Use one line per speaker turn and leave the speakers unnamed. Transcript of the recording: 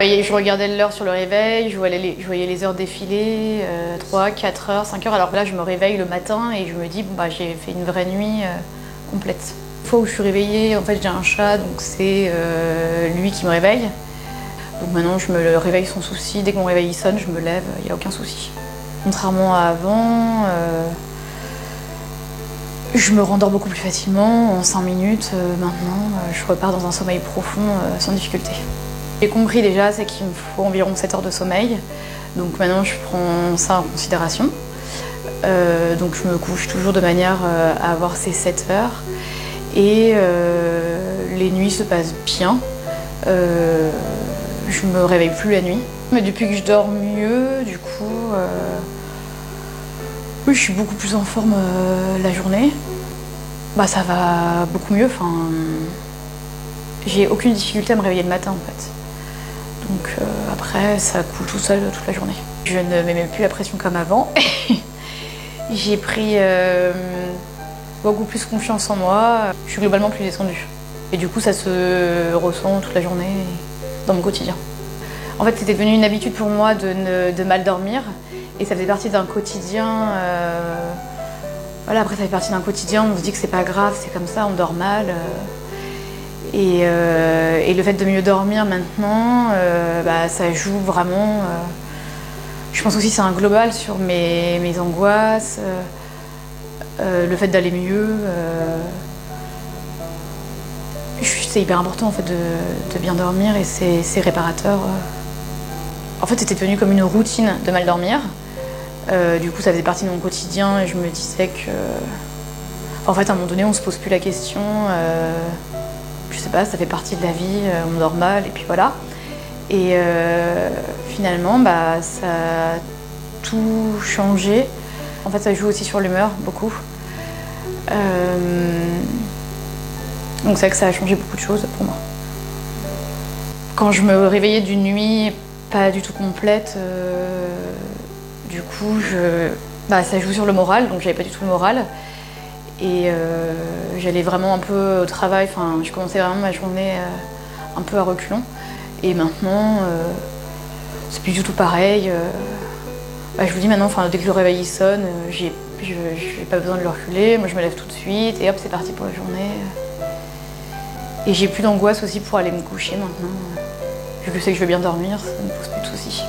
Et je regardais l'heure sur le réveil, je voyais les heures défiler, 3, 4 heures, 5 heures. Alors là, je me réveille le matin et je me dis, bon, bah, j'ai fait une vraie nuit complète. La fois où je suis réveillée, en fait, j'ai un chat, donc c'est lui qui me réveille. Donc maintenant, je me réveille sans souci. Dès que mon réveil sonne, je me lève, il n'y a aucun souci. Contrairement à avant, je me rendors beaucoup plus facilement. En 5 minutes, maintenant, je repars dans un sommeil profond sans difficulté. J'ai compris déjà, c'est qu'il me faut environ 7 heures de sommeil. Donc maintenant, je prends ça en considération. Donc je me couche toujours de manière à avoir ces 7 heures. Et les nuits se passent bien. Je me réveille plus la nuit. Mais depuis que je dors mieux, du coup, oui, je suis beaucoup plus en forme la journée. Bah, ça va beaucoup mieux. Enfin, j'ai aucune difficulté à me réveiller le matin en fait. Donc après, ça coule tout seul toute la journée. Je ne mets même plus la pression comme avant. J'ai pris beaucoup plus confiance en moi. Je suis globalement plus détendue. Et du coup, ça se ressent toute la journée dans mon quotidien. En fait, c'était devenu une habitude pour moi de mal dormir. Et ça faisait partie d'un quotidien. Voilà, après, ça fait partie d'un quotidien. On se dit que c'est pas grave, c'est comme ça, on dort mal. Et le fait de mieux dormir maintenant, bah, ça joue vraiment. Je pense aussi que c'est un global sur mes angoisses, le fait d'aller mieux. C'est hyper important en fait de bien dormir et c'est réparateur. En fait, c'était devenu comme une routine de mal dormir. Du coup, ça faisait partie de mon quotidien et je me disais que. En fait, à un moment donné, on se pose plus la question. Je sais pas, ça fait partie de la vie, on dort mal et puis voilà. Et finalement, bah, ça a tout changé. En fait, ça joue aussi sur l'humeur, beaucoup. Donc c'est vrai que ça a changé beaucoup de choses pour moi. Quand je me réveillais d'une nuit pas du tout complète, du coup, bah, ça joue sur le moral, donc j'avais pas du tout le moral. Et j'allais vraiment un peu au travail, enfin, je commençais vraiment ma journée un peu à reculons. Et maintenant, c'est plus du tout pareil. Bah, je vous dis maintenant, dès que le réveil sonne, j'ai pas besoin de le reculer. Moi, je me lève tout de suite et hop, c'est parti pour la journée. Et j'ai plus d'angoisse aussi pour aller me coucher maintenant. Vu que je sais que je vais bien dormir, ça ne me pose plus de soucis.